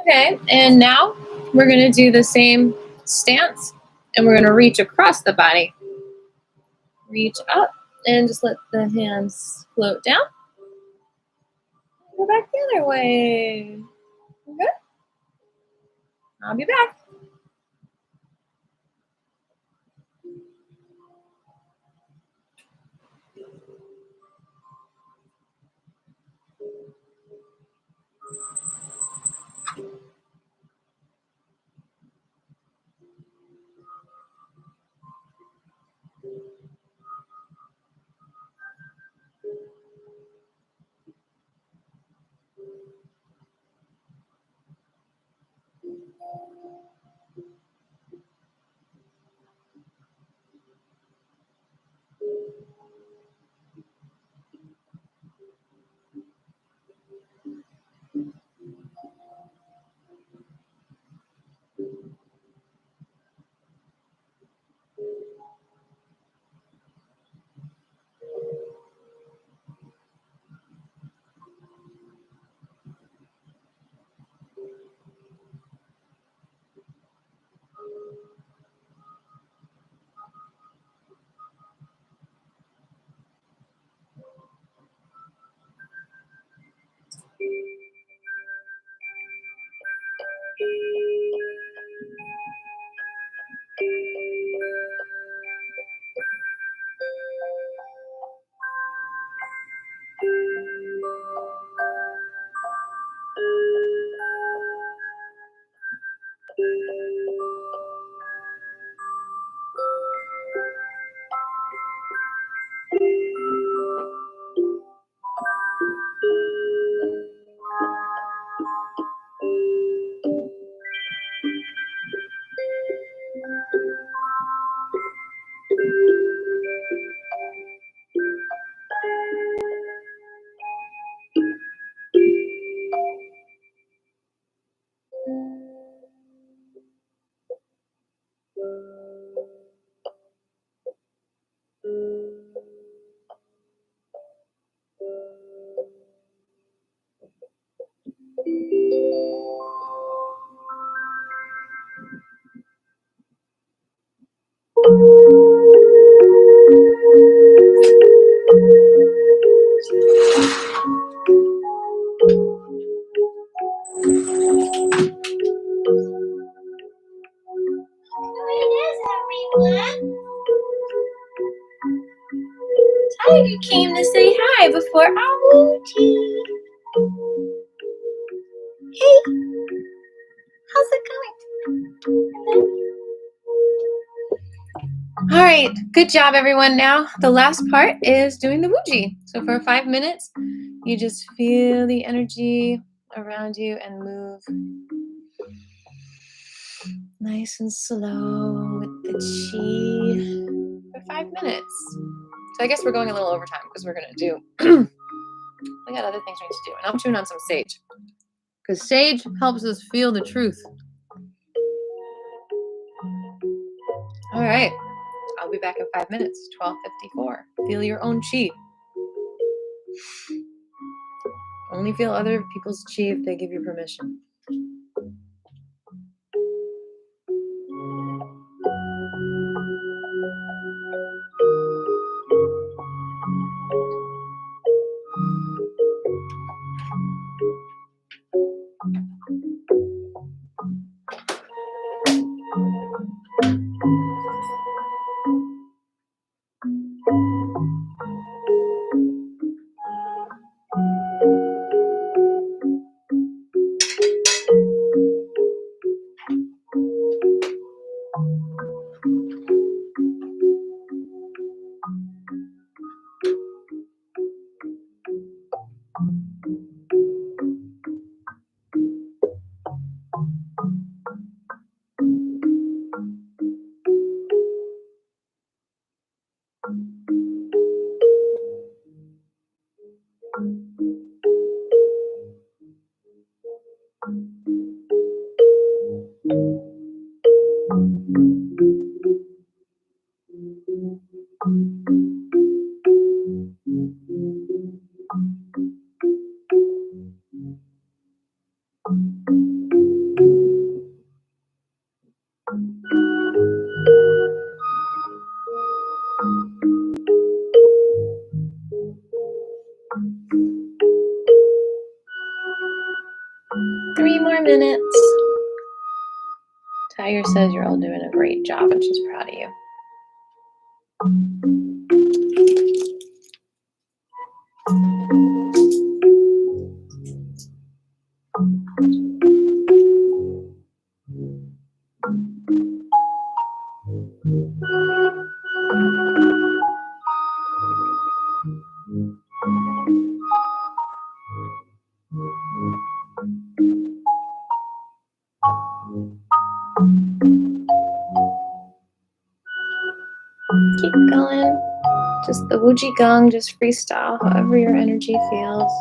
Okay, and now we're going to do the same stance, and we're going to reach across the body. Reach up and just let the hands float down. Go back the other way. Good. I'll be back. Tiger came to say hi before our Woochie. Hey, how's it going? All right, good job, everyone. Now, the last part is doing the Woochie. So for 5 minutes, you just feel the energy around you and move nice and slow with the chi for 5 minutes. So I guess we're going a little overtime because we're going to do, we got other things we need to do. And I'm chewing on some sage because sage helps us feel the truth. All right, I'll be back in 5 minutes, 12:54. Feel your own chi. Only feel other people's chi if they give you permission. minutes. Tiger says you're all doing a great job and she's proud of you. Keep going. Just the Wu Qigong, just freestyle, however your energy feels.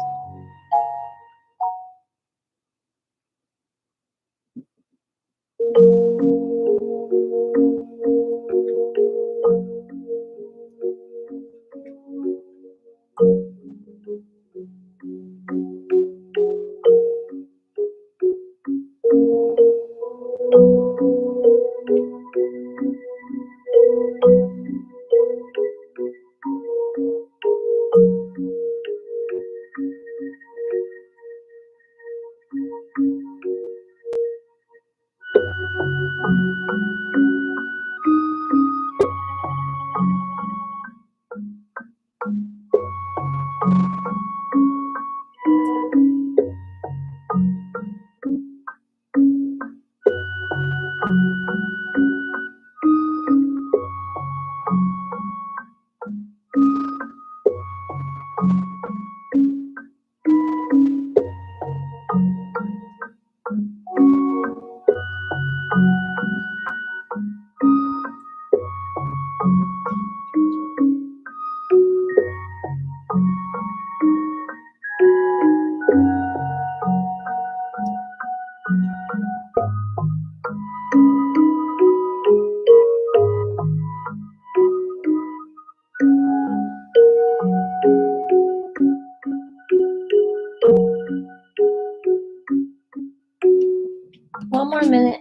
One more minute.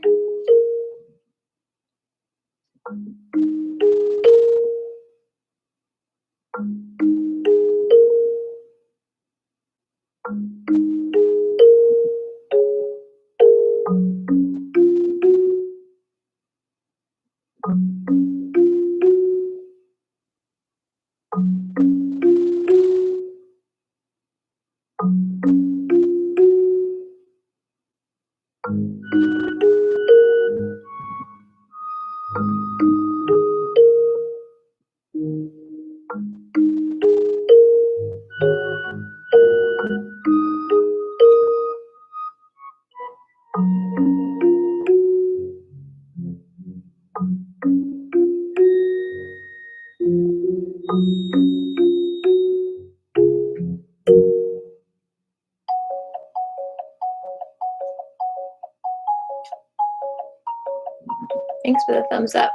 Thanks for the thumbs up.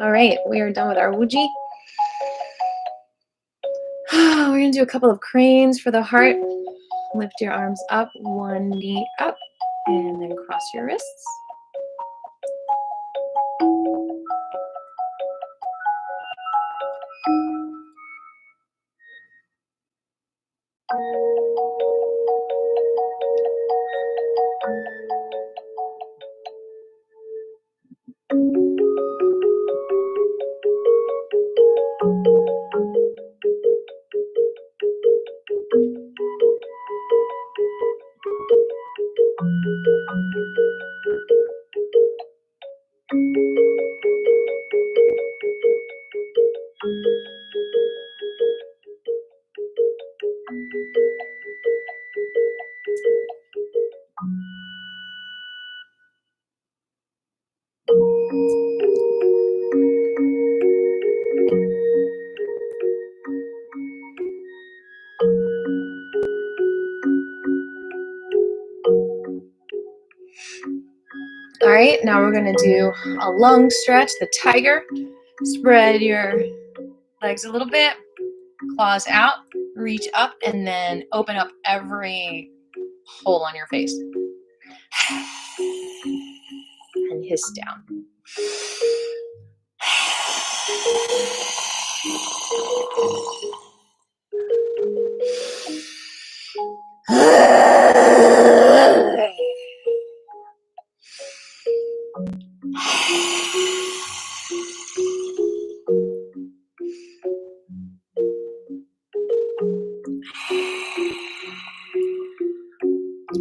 All right, we are done with our Wuji. We're going to do a couple of cranes for the heart. Lift your arms up, one knee up, and then cross your wrists. All right, now we're going to do a lung stretch, the tiger. Spread your legs a little bit, claws out, reach up, and then open up every hole on your face. And hiss down.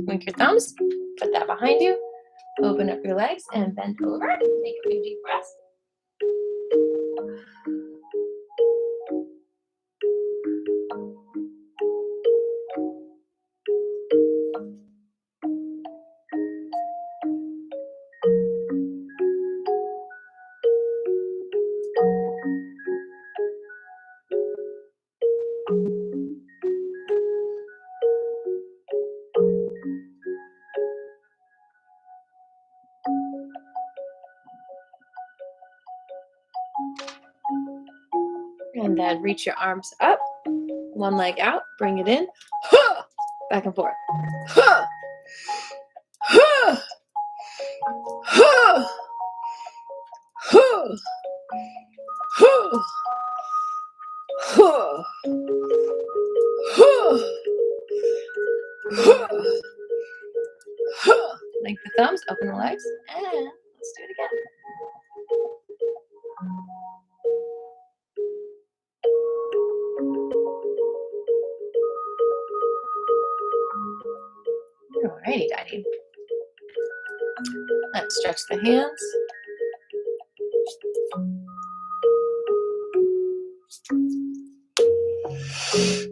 Wink your thumbs, put that behind you, open up your legs and bend over. Take a few deep breaths. And then reach your arms up, one leg out, bring it in, back and forth. Link the thumbs, open the legs, and let's do it again. Alrighty, Daddy. Let's stretch the hands.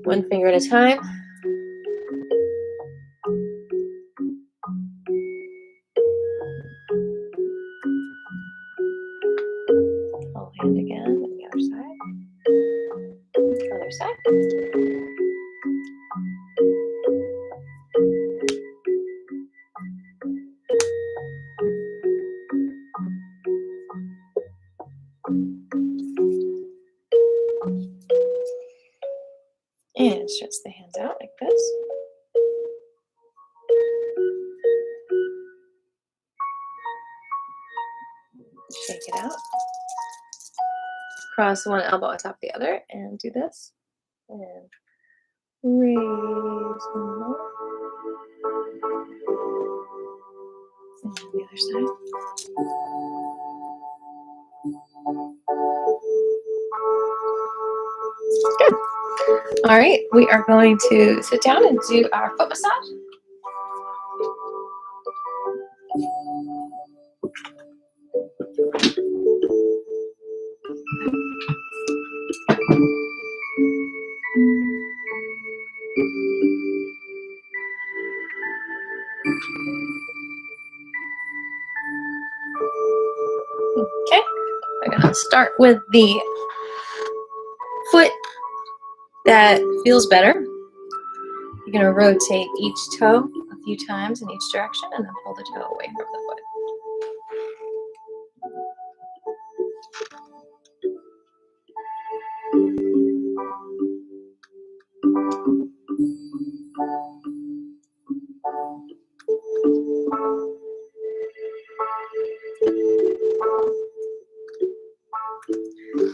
One finger at a time. Whole hand again on the other side. Other side. And stretch the hands out like this. Shake it out. Cross one elbow on top of the other and do this. And raise one more. And the other side. Good. All right, we are going to sit down and do our foot massage. Okay, we're going to start with the foot that feels better. You're going to rotate each toe a few times in each direction and then pull the toe away from the foot.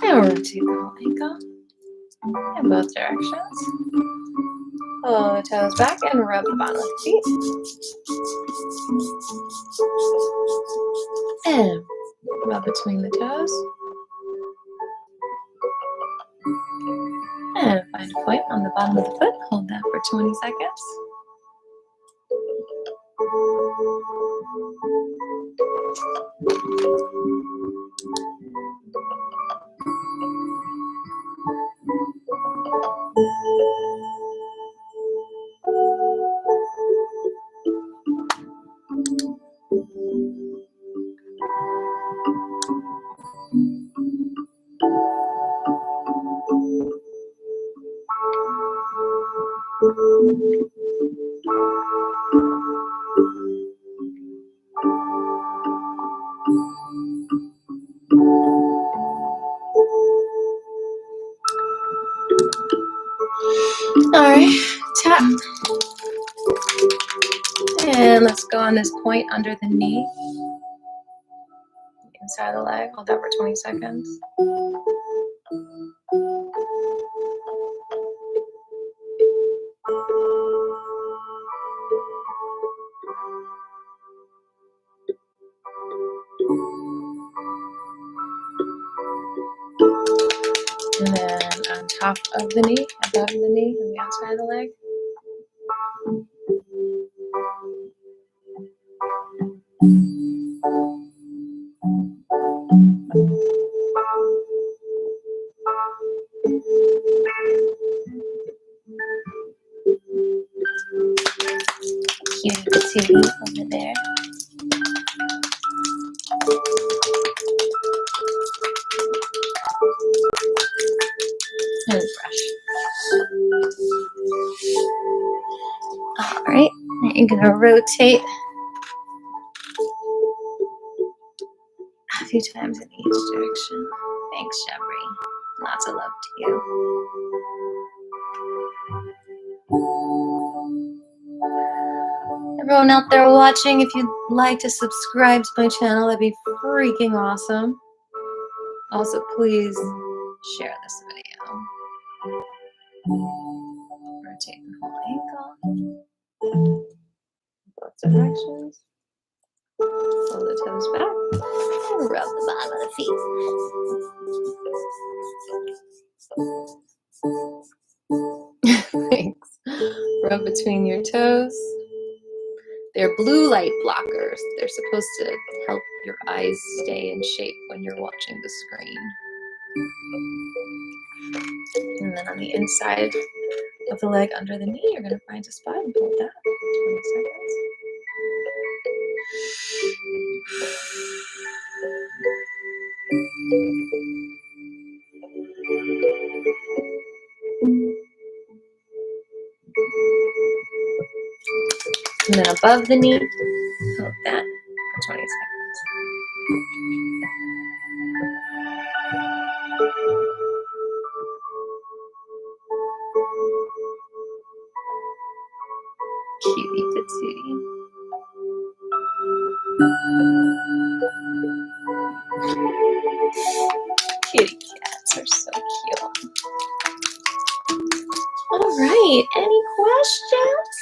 And rotate the whole ankle in both directions. Pull the toes back and rub the bottom of the feet. And rub between the toes. And find a point on the bottom of the foot. Hold that for 20 seconds. All right, tap. And let's go on this point under the knee. Inside the leg, hold that for 20 seconds. top of the knee, above the knee, on the outside of the leg. Cutie patootie over there. And brush. All right, now you're gonna rotate a few times in each direction. Thanks, Shabri. Lots of love to you. Everyone out there watching, if you'd like to subscribe to my channel, that'd be freaking awesome. Also, please share this video. Rotate the whole ankle. Both directions. Pull the toes back. And rub the bottom of the feet. Thanks. Rub between your toes. They're blue light blockers. They're supposed to help your eyes stay in shape when you're watching the screen. And then on the inside of the leg under the knee, you're going to find a spot and hold that 20 seconds. And then above the knee, hold that for 20 seconds. Cutie patootie. Kitty cats are so cute. All right, any questions?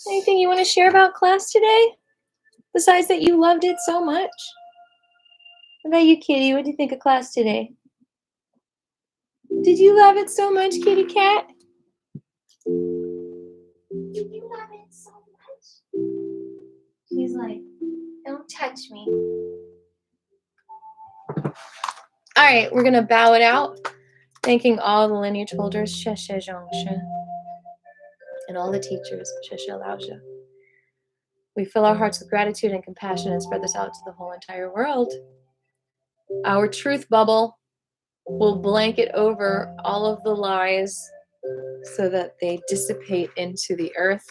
Anything you want to share about class today? Besides that you loved it so much? What about you, Kitty? What do you think of class today? Did you love it so much, kitty cat? Did you love it so much? She's like, don't touch me. All right, we're going to bow it out, thanking all the lineage holders, Sheshe Zhongshe, and all the teachers, Sheshe Laozi. We fill our hearts with gratitude and compassion and spread this out to the whole entire world. Our truth bubble will blanket over all of the lies so that they dissipate into the earth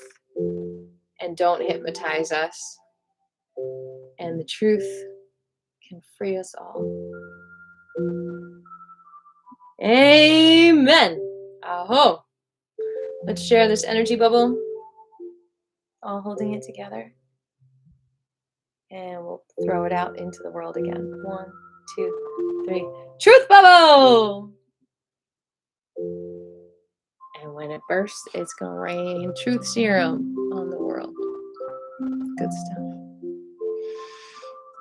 and don't hypnotize us. And the truth can free us all. Amen. Aho. Let's share this energy bubble, all holding it together. And we'll throw it out into the world again. 1, 2, 3. Truth bubble! And when it bursts, it's going to rain truth serum on the world. Good stuff.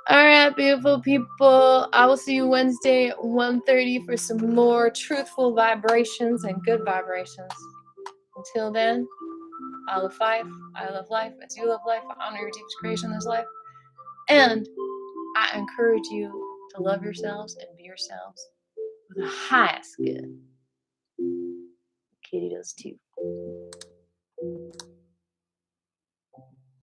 All right, beautiful people. I will see you Wednesday at 1:30 for some more truthful vibrations and good vibrations. Until then, I love life. I love life as you love life. I honor your deepest creation in this life. And I encourage you to love yourselves and be yourselves with the highest good. Kitty does too.